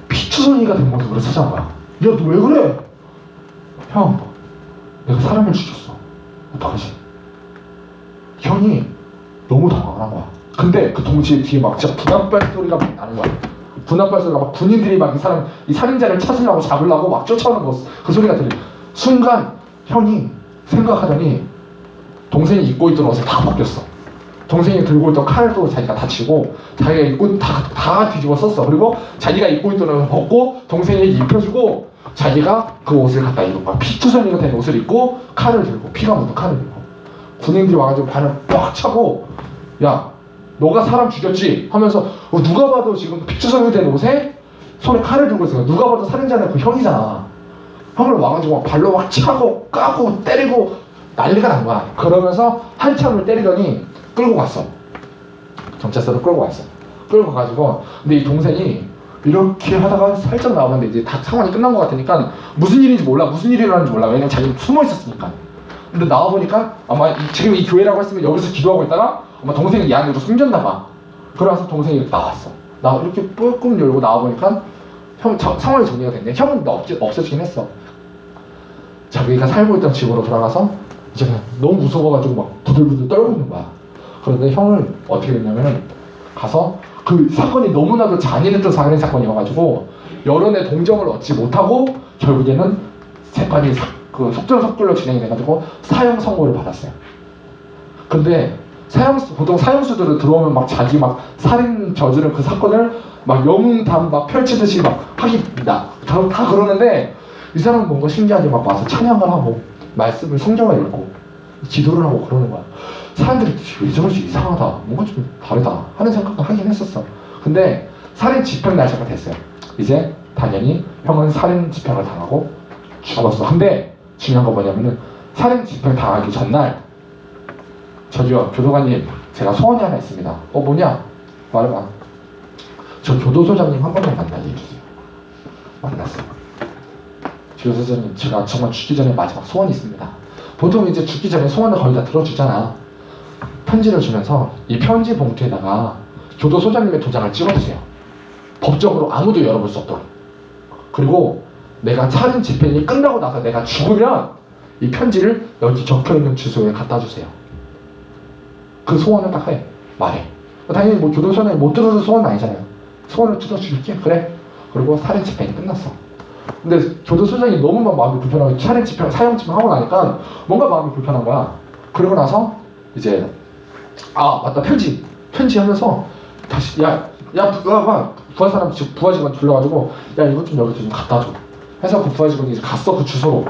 피투성이가 된 모습으로 찾아온 거야. 야, 너 왜 그래? 형, 내가 사람을 죽였어. 어떡하지? 형이 너무 당황을 한 거야. 근데 그 동시에 뒤에 막 진짜 군합발 소리가 막 나는 거야. 군합발 소리가 막 군인들이 막 이 살인자를 찾으려고 잡으려고 막 쫓아오는 그 소리가 들려. 순간 형이 생각하더니 동생이 입고 있던 옷을 다 벗겼어. 동생이 들고 있던 칼도 자기가 다치고 자기가 입고 다 뒤집어 썼어. 그리고 자기가 입고 있던 옷을 벗고 동생에게 입혀주고 자기가 그 옷을 갖다 입은 거야. 피투성이가 된 옷을 입고 칼을 들고 피가 묻은 칼을 들고 군인들이 와가지고 발을 빡 차고 야 너가 사람 죽였지? 하면서 누가 봐도 지금 피투성이 된 옷에 손에 칼을 들고 있어. 누가 봐도 살인자는 그 형이잖아. 형을 와가지고 막 발로 막 차고 까고 때리고 난리가 난 거야. 그러면서 한참을 때리더니 끌고 갔어. 경찰서로 끌고 갔어. 끌고 가가지고 근데 이 동생이 이렇게 하다가 살짝 나오는데 이제 다 상황이 끝난 것 같으니까 무슨 일인지 몰라. 무슨 일이 일어나는지 몰라. 왜냐면 자기는 숨어 있었으니까. 근데 나와보니까 아마 지금 이 교회라고 했으면 여기서 기도하고 있다가 아마 동생이 이 안으로 숨겼나 봐. 그러면서 동생이 나왔어. 나 이렇게 뿔끔 열고 나와보니까 상황이 정리가 됐네. 형은 없어지긴 했어. 자기가 살고 있던 집으로 돌아가서 이제 그냥 너무 무서워가지고 막 부들부들 떨고 있는 거야. 그런데 형을 어떻게 됐냐면은 가서 그 사건이 너무나도 잔인했던 살인 사건이어가지고 여론의 동정을 얻지 못하고 결국에는 재판이 그 속전속결로 진행이 돼가지고 사형 선고를 받았어요. 근데 보통 사형수들은 들어오면 막 자기 막 살인 저지른 그 사건을 막 영웅담 막 펼치듯이 막 다 그러는데 이 사람은 뭔가 신기하게 막 와서 찬양을 하고 말씀을 성경을 읽고 기도를 하고 그러는 거야. 사람들이 왜 저러지 이상하다 뭔가 좀 다르다 하는 생각을 하긴 했었어. 근데 살인 집행 날짜가 됐어요. 이제 당연히 형은 살인 집행을 당하고 죽었어. 근데 중요한 건 뭐냐면은 살인 집행 당하기 전날 저기요 교도관님 제가 소원이 하나 있습니다. 뭐냐? 말해봐. 저 교도소장님 한 번만 만나게 해주세요. 만났어. 교도소장님 제가 정말 죽기 전에 마지막 소원이 있습니다. 보통 이제 죽기 전에 소원을 거의 다 들어주잖아. 편지를 주면서 이 편지 봉투에다가 교도소장님의 도장을 찍어주세요. 법적으로 아무도 열어볼 수 없도록. 그리고 내가 살인 집행이 끝나고 나서 내가 죽으면 이 편지를 여기 적혀있는 주소에 갖다 주세요. 그 소원을 딱 해. 말해. 당연히 뭐 교도소장이 못 들어서 소원은 아니잖아요. 소원을 들어줄게. 그래. 그리고 살인 집행이 끝났어. 근데 교도소장이 너무 막 마음이 불편하고 살인 집행, 사형 집행하고 나니까 뭔가 마음이 불편한 거야. 그러고 나서 이제 맞다 편지 하면서 다시 봐 부하 사람 부하 직원 불러가지고 야 이거 좀 여기 좀 갖다 줘 해서 그 부하 직원이 이제 갔어 그 주소로.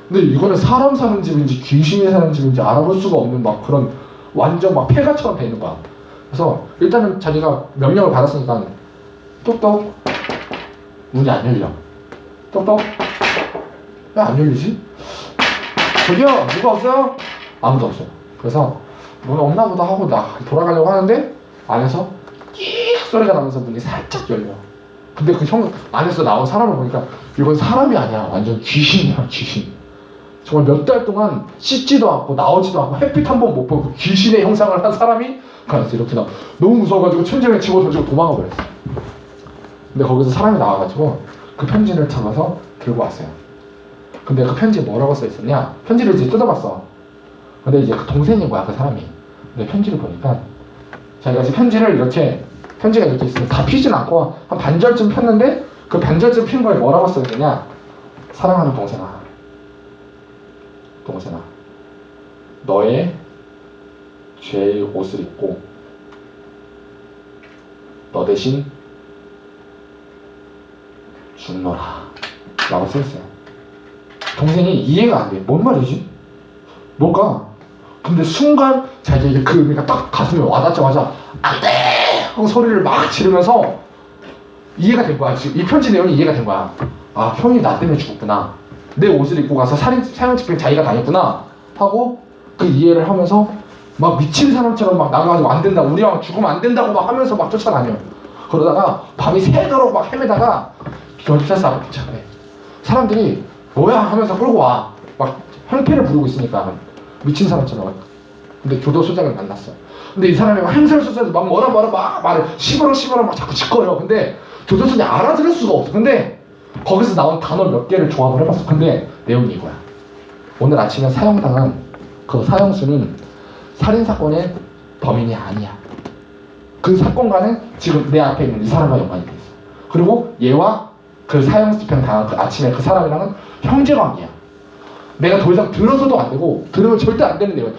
근데 이거는 사람 사는 집인지 귀신이 사는 집인지 알아볼 수가 없는 막 그런 완전 막 폐가처럼 돼 있는 거야. 그래서 일단은 자기가 명령을 받았으니까 똑똑 문이 안 열려. 똑똑 왜 안 열리지? 저기요 누가 없어요? 아무도 없어요. 그래서 문 없나 보다 하고 나 돌아가려고 하는데 안에서 끼익 소리가 나면서 문이 살짝 열려. 근데 그 형 안에서 나온 사람을 보니까 이건 사람이 아니야. 완전 귀신이야 귀신. 정말 몇 달 동안 씻지도 않고 나오지도 않고 햇빛 한 번 못 보고 귀신의 형상을 한 사람이 가서 이렇게 너무 무서워가지고 천장에 집어던지고 도망가 버렸어. 근데 거기서 사람이 나와가지고 그 편지를 잡아서 들고 왔어요. 근데 그 편지에 뭐라고 써있었냐? 편지를 이제 뜯어봤어. 근데 이제 그 동생인 거야 그 사람이. 근데 편지를 보니까 자기가 이제 편지가 이렇게 있으면 다 피진 않고 한 반절쯤 폈는데 그 반절쯤 핀 거에 뭐라고 써있느냐? 사랑하는 동생아 너의 죄의 옷을 입고 너 대신 죽노라 라고 써있어요. 동생이 이해가 안 돼. 뭔 말이지? 뭘까? 근데 순간 자기에게 그 의미가 딱 가슴에 와닿자마자 안돼! 하고 소리를 막 지르면서 이해가 된 거야. 지금 이 편지 내용이 이해가 된 거야. 아 형이 나 때문에 죽었구나. 내 옷을 입고 가서 사형 집행 자기가 당했구나 하고 그 이해를 하면서 막 미친 사람처럼 막 나가가지고 안 된다 우리랑 죽으면 안 된다고 막 하면서 막 쫓아다녀. 그러다가 밤이 새도록 막 헤매다가 경찰서 앞에 도착해. 사람들이 뭐야 하면서 끌고 와. 막 행패를 부르고 있으니까 미친 사람처럼. 근데 교도소장을 만났어. 근데 이 사람이 막 행설수설해서 막 뭐라 막 말해 시끄러 막 자꾸 짓거려. 근데 교도소장이 알아들을 수가 없어. 근데 거기서 나온 단어 몇 개를 조합을 해봤어. 근데 내용이 이거야. 오늘 아침에 사형당한 그 사형수는 살인사건의 범인이 아니야. 그 사건과는 지금 내 앞에 있는 이 사람과 연관이 돼 있어. 그리고 얘와 그 사형 집행 당한 그 아침에 그 사람이랑은 형제관계야. 내가 더 이상 들어서도 안 되고 들으면 절대 안 되는 내용이야.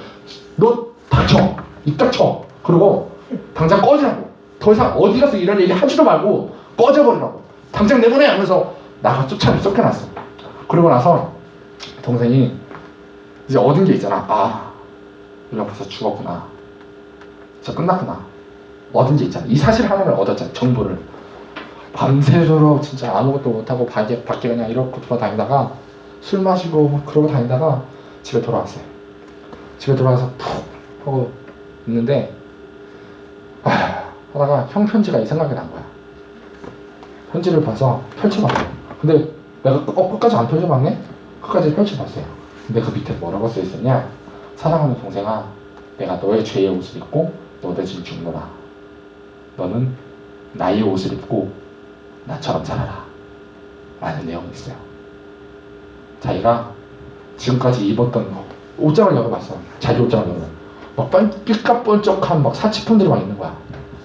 너 닥쳐. 입 닥쳐. 그리고 당장 꺼지라고. 더 이상 어디 가서 이런 얘기 하지도 말고 꺼져버리라고. 당장 내보내 하면서 나가 쫓겨났어. 그러고 나서 동생이 이제 얻은 게 있잖아. 우리가 벌써 죽었구나. 저 끝났구나. 얻은 게 있잖아. 이 사실 하나를 얻었잖아. 정보를. 밤새도록 진짜 아무것도 못하고 밖에 그냥 이렇게 돌아다니다가 술 마시고 막 그러고 다니다가 집에 돌아왔어요. 집에 돌아와서 푹 하고 있는데 하다가 형 편지가 이 생각이 난 거야. 편지를 봐서 펼쳐봤어요. 근데 내가 끝까지 안 펼쳐봤네? 끝까지 펼쳐봤어요. 근데 그 밑에 뭐라고 써있었냐? 사랑하는 동생아, 내가 너의 죄의 옷을 입고 너 대신 죽노라. 너는 나의 옷을 입고 나처럼 살아라. 라는 내용이 있어요. 자기가 지금까지 입었던 옷장을 열어봤어. 자기 옷장을 열어. 막 삐까뻔쩍한 막 사치품들이 막 있는 거야.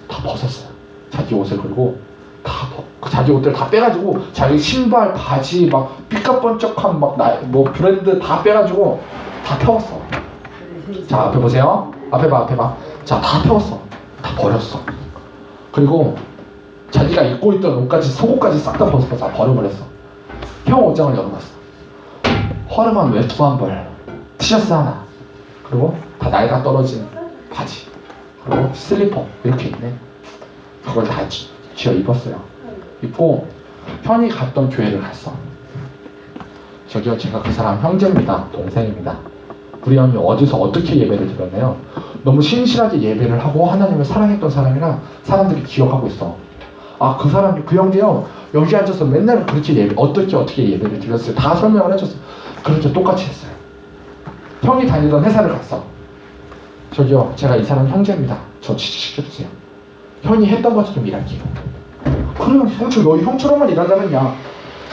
다 벗었어요. 자기 옷을. 그리고 다 자기 옷들 다 빼가지고 자기 신발, 바지 막 삐까뻔쩍한 막 뭐 브랜드 다 빼가지고 다 태웠어. 자, 앞에 보세요. 앞에 봐. 자, 다 태웠어. 다 버렸어. 그리고 자기가 입고 있던 옷까지, 속옷까지 싹 다 벗어서 다 버려버렸어. 형 옷장을 열어봤어. 허름한 외투 한 벌, 티셔츠 하나, 그리고 다 낡아 떨어진 바지, 그리고 슬리퍼 이렇게 있네. 그걸 다 쥐어 입었어요. 입고 현이 갔던 교회를 갔어. 저기요, 제가 그 사람 형제입니다. 동생입니다. 우리 형이 어디서 어떻게 예배를 드렸나요? 너무 신실하게 예배를 하고 하나님을 사랑했던 사람이라 사람들이 기억하고 있어. 아, 그 사람이, 그 형제요, 여기 앉아서 맨날 그렇게 어떻게 예배를 드렸어요. 다 설명을 해줬어. 그렇게 똑같이 했어요. 형이 다니던 회사를 갔어. 저기요, 제가 이 사람 형제입니다. 저 취직시켜주세요. 현이 했던 것처럼 일할게요. 그럼 너희 형처럼만 일한다면 야,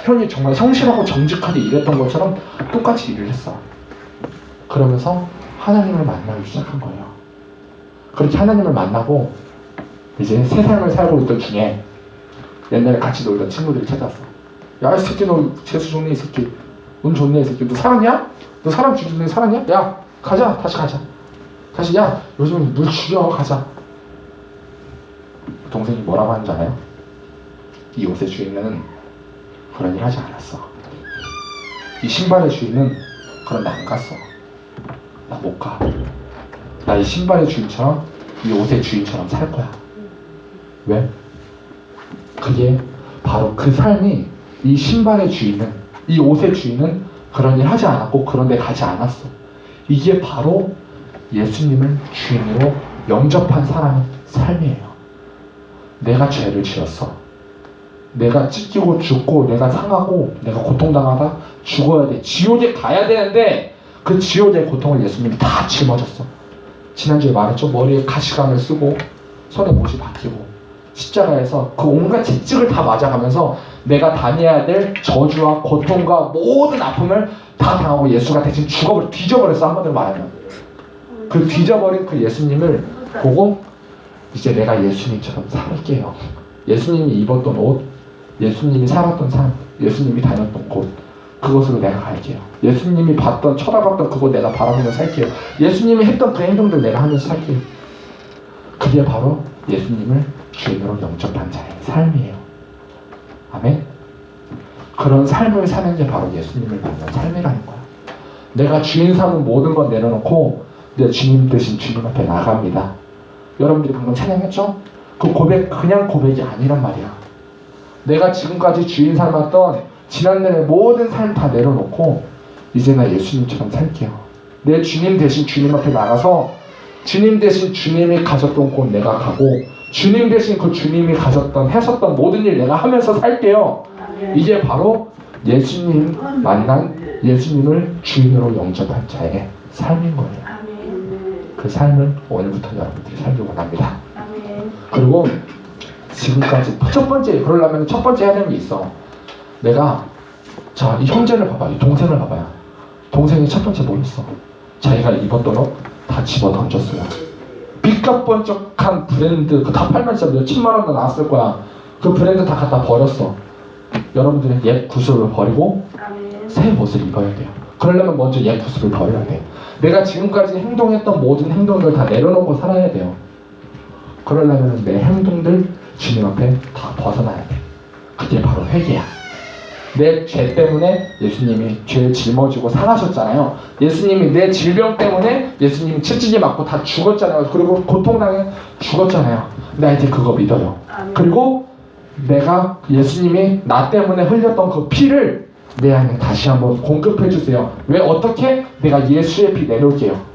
현이 정말 성실하고 정직하게 일했던 것처럼 똑같이 일을 했어. 그러면서 하나님을 만나기 시작한 거예요. 그렇게 하나님을 만나고 이제 새 삶을 살고 있던 중에 옛날에 같이 놀던 친구들이 찾아왔어. 야, 이 새끼, 너 재수 좋네, 이 새끼. 운 좋네, 이 새끼. 너 살았냐? 너 사람 죽이는 애 살았냐? 야, 가자. 다시 가자. 다시, 야, 요즘 물 죽여. 가자. 동생이 뭐라고 하는 줄 알아요? 이 옷의 주인은 그런 일 하지 않았어. 이 신발의 주인은 그런 데 안 갔어. 나 못 가. 나 이 신발의 주인처럼, 이 옷의 주인처럼 살 거야. 왜? 그게 바로 그 삶이, 이 신발의 주인은, 이 옷의 주인은 그런 일 하지 않았고 그런 데 가지 않았어. 이게 바로 예수님을 주인으로 영접한 사람의 삶이에요. 내가 죄를 지었어. 내가 찢기고 죽고 내가 상하고 내가 고통당하다 죽어야 돼. 지옥에 가야 되는데 그 지옥의 고통을 예수님이 다 짊어졌어. 지난주에 말했죠. 머리에 가시관을 쓰고 손에 못이 박히고 십자가에서 그 온갖 채찍을 다 맞아가면서 내가 다녀야 될 저주와 고통과 모든 아픔을 다 당하고 예수가 대신 뒤져버렸어. 한마디로 말하면 그 뒤져버린 그 예수님을 보고 이제 내가 예수님처럼 살게요. 예수님이 입었던 옷, 예수님이 살았던 삶, 예수님이 다녔던 곳, 그곳으로 내가 갈게요. 예수님이 쳐다봤던 그곳 내가 바라보며 살게요. 예수님이 했던 그 행동들 내가 하면서 살게요. 그게 바로 예수님을 주인으로 영접한 자의 삶이에요. 아멘? 그런 삶을 사는 게 바로 예수님을 만난 삶이라는 거야. 내가 주인 삼은 모든 건 내려놓고 내 주님 대신 주님 앞에 나갑니다. 여러분들이 방금 찬양했죠? 그 고백 그냥 고백이 아니란 말이야. 내가 지금까지 주인 삼았던 지난날의 모든 삶 다 내려놓고 이제 나 예수님처럼 살게요. 내 주님 대신 주님 앞에 나가서 주님 대신 주님이 가셨던 곳 내가 가고 주님 대신 그 주님이 하셨던 모든 일 내가 하면서 살게요. 이게 바로 예수님 만난 예수님을 주인으로 영접한 자의 삶인 거예요. 그 삶을 오늘부터 여러분들이 살기 원합니다. 그리고 지금까지 첫 번째 그러려면 첫 번째 해야 되는 게 있어. 내가 이 형제를 봐봐. 이 동생을 봐봐요. 동생이 첫 번째 뭘 했어? 자기가 입었던 옷 다 집어 던졌어요. 삐까뻔쩍한 브랜드 다 팔면 진짜 몇천만 원도 나왔을 거야. 그 브랜드 다 갖다 버렸어. 여러분들은 옛 구슬을 버리고 새 옷을 입어야 돼요. 그러려면 먼저 옛 구슬을 버려야 돼요. 내가 지금까지 행동했던 모든 행동들 다 내려놓고 살아야 돼요. 그러려면 내 행동들 주님 앞에 다 벗어나야 돼. 그게 바로 회개야. 내 죄 때문에 예수님이 죄를 짊어지고 살아셨잖아요. 예수님이 내 질병 때문에 예수님이 채찍이 맞고 다 죽었잖아요. 그리고 고통당해 죽었잖아요. 나 이제 그거 믿어요. 그리고 내가 예수님이 나 때문에 흘렸던 그 피를 내 안에 다시 한번 공급해 주세요. 왜? 어떻게? 내가 예수의 피 내놓을게요.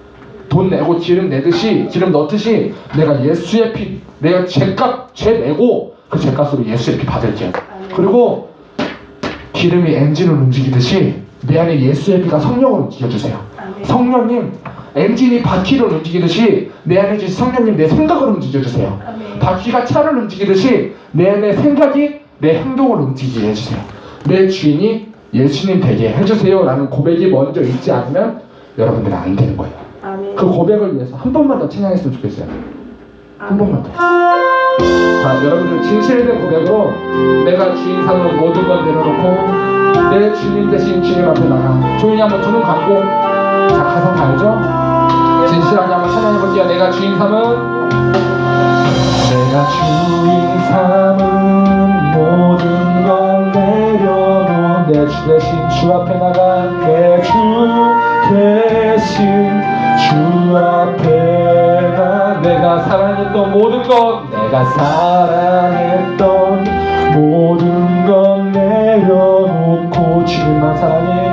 돈 내고 기름 내듯이, 기름 넣듯이 내가 예수의 피, 내가 죄 내고 그 죄값으로 예수의 피 받을게요. 그리고 기름이 엔진을 움직이듯이 내 안에 예수의 피가 성령을 움직여주세요. 성령님, 엔진이 바퀴를 움직이듯이 내 안에 계신 성령님 내 생각을 움직여주세요. 바퀴가 차를 움직이듯이 내 안에 생각이 내 행동을 움직이게 해주세요. 내 주인이 예수님 되게 해주세요 라는 고백이 먼저 있지 않으면 여러분들은 안 되는 거예요. 그 고백을 위해서 한 번만 더 찬양했으면 좋겠어요. 한 번만 더. 자, 여러분들 진실된 고백으로 내가 주인 삼은 모든 건 내려놓고 내 주님 대신 주님 앞에 나가. 조용히 한번 두 눈 감고, 자, 가사 다 알죠? 진실하게 한번 찬양해볼게요. 내가 주인 삼은, 내가 주인 삼은 모든 건 내려놓은 내 주 대신 주 앞에 나가. 내 주 대신 주 앞에 나. 내가 사랑했던 모든 것, 내가 사랑했던 모든 건 내려놓고 주님만 사랑해.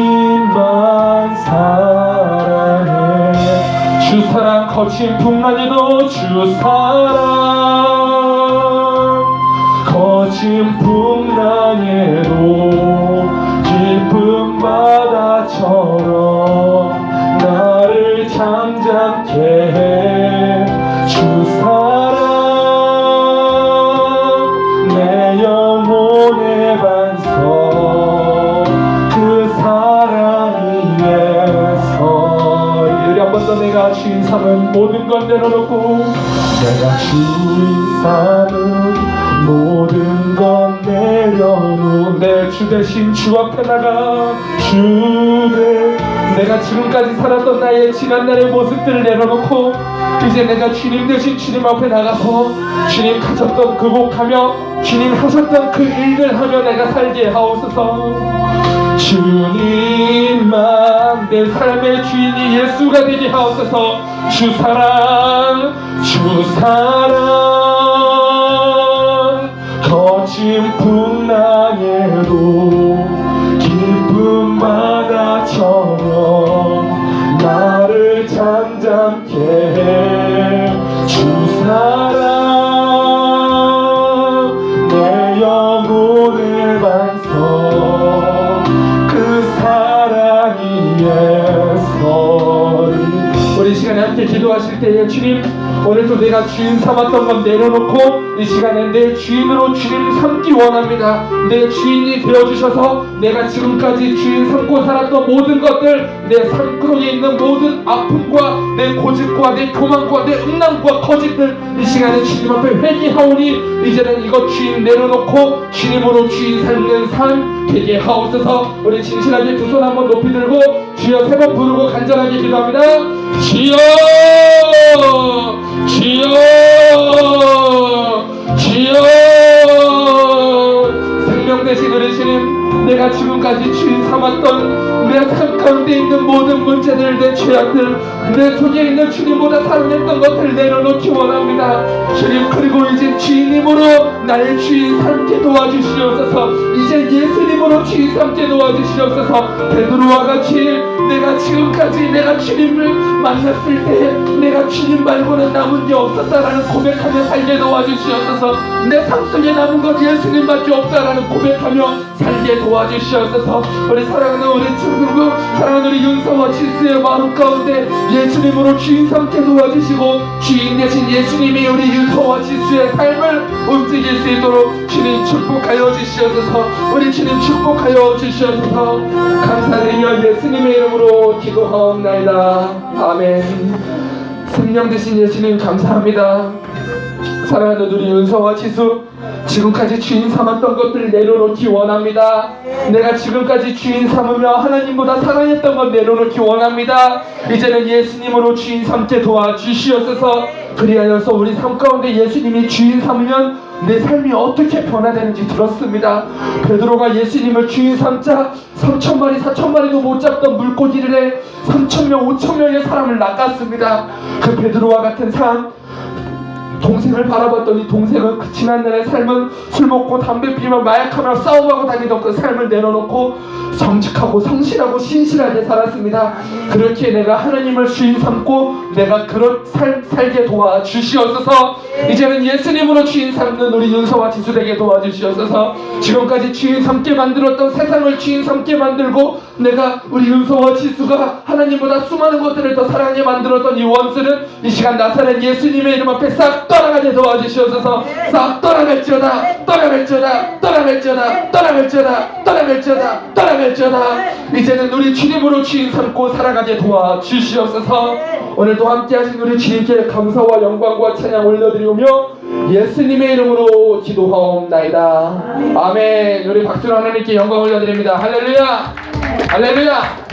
주님만 사랑해. 주 사랑 거친 풍랑에도 주 사랑 거친 풍랑에도 깊은 바다처럼 나를 잠잠케 해. 주 사랑 내 영혼의 반석 그 사랑 위에 서리. 우리 한 번 더. 내가 주인 삼은 모든 건 내려놓고 내가 주인 삼은 모든 건 내려놓은 내 주 대신 주 앞에 나가. 내가 지금까지 살았던 나의 지난날의 모습들을 내려놓고 이제 내가 주님 대신 주님 앞에 나가서 주님 가셨던 그 곡하며 주님 하셨던 그 일을 하며 내가 살게 하옵소서. 주님만 내 삶의 주인이 예수가 되게 하옵소서. 주 사랑 거친 풍랑에도 깊은 바다처럼 나를 잠잠케 해. 주 사랑 내 영혼의 반석 그 사랑 위에 서리. 우리 시간에 함께 기도하실 때에 주님, 오늘도 내가 주인 삼았던 건 내려놓고 이 시간에 내 주인으로 주님 삼기 원합니다. 내 주인이 되어주셔서 내가 지금까지 주인 삼고 살았던 모든 것들, 내 삶 속에 있는 모든 아픔과 내 고집과 내 교만과 내 음란과 거짓들 이 시간에 주님 앞에 회개하오니 이제는 이것 주인 내려놓고 주님으로 주인 삶는 삶 되게 하옵소서. 우리 진실하게 두 손 한번 높이 들고 주여 세 번 부르고 간절하게 기도합니다. 주여 주여 주여. 생명 되신 우리 주님, 내가 지금까지 주인 삼았던 내 삶 가운데 있는 모든 문제들, 내 죄악들, 내 속에 있는 주님보다 사랑했던 것들 내려놓기 원합니다. 주님, 그리고 이제 주인님으로 나의 주인 삼게 도와주시옵소서. 이제 예수님으로 주인 삼게 도와주시옵소서. 베드로와 같이 내가 지금까지 내가 주님을 만났을 때 내가 주님 말고는 남은 게 없었다라는 고백하며 살게 도와주시옵소서. 내 삶 속에 남은 것 예수님밖에 없다라는 고백하며 살게 도와주시옵소서. 우리 사랑하는 우리 친구, 사랑하는 우리 윤서와 지수의 마음 가운데 예수님으로 주인 삼게 도와주시고 주인 대신 예수님이 우리 윤서와 지수의 삶을 움직일 수 있도록 주님 축복하여 주시옵소서. 우리 주님 축복하여 주시옵소서. 감사드리며 예수님의 이름으로 기도하옵나이다. 아멘. 생명 되신 예수님 감사합니다. 사랑하는 우리 윤서와 지수, 지금까지 주인 삼았던 것들을 내려놓기 원합니다. 내가 지금까지 주인 삼으며 하나님보다 사랑했던 것 내려놓기 원합니다. 이제는 예수님으로 주인 삼게 도와주시옵소서. 그리하여서 우리 삶 가운데 예수님이 주인 삼으면 내 삶이 어떻게 변화되는지 들었습니다. 베드로가 예수님을 주인 삼자 3,000마리 4,000마리도 못 잡던 물고기를 3,000명 5,000명의 사람을 낚았습니다. 그 베드로와 같은 삶, 동생을 바라봤더니 동생은 그 지난날의 삶은 술 먹고 담배 피며 마약하며 싸움하고 다니던 그 삶을 내려놓고 정직하고 성실하고 신실하게 살았습니다. 그렇게 내가 하나님을 주인 삼고 내가 그런 살게 도와주시옵소서. 이제는 예수님으로 주인 삼는 우리 윤서와 지수 되게 도와주시옵소서. 지금까지 주인 삼게 만들었던 세상을 주인 삼게 만들고 내가 우리 윤서와 지수가 하나님보다 수많은 것들을 더 사랑하게 만들었던 이 원수는 이 시간 나사렛 예수님의 이름 앞에 싹 떠나가게 도와주시옵소서. 싹 떠나갈지어다 떠나갈지어다 떠나갈지어다 떠나갈지어다 떠나갈지어다 떠나갈지어다. 이제는 우리 주님으로 주인 삼고 살아가게 도와주시옵소서. 오늘도 함께하신 우리 주님께 감사와 영광과 찬양 올려드리오며 예수님의 이름으로 기도하옵나이다. 아멘. 우리 박수로 하나님께 영광 올려드립니다. 할렐루야 할렐루야.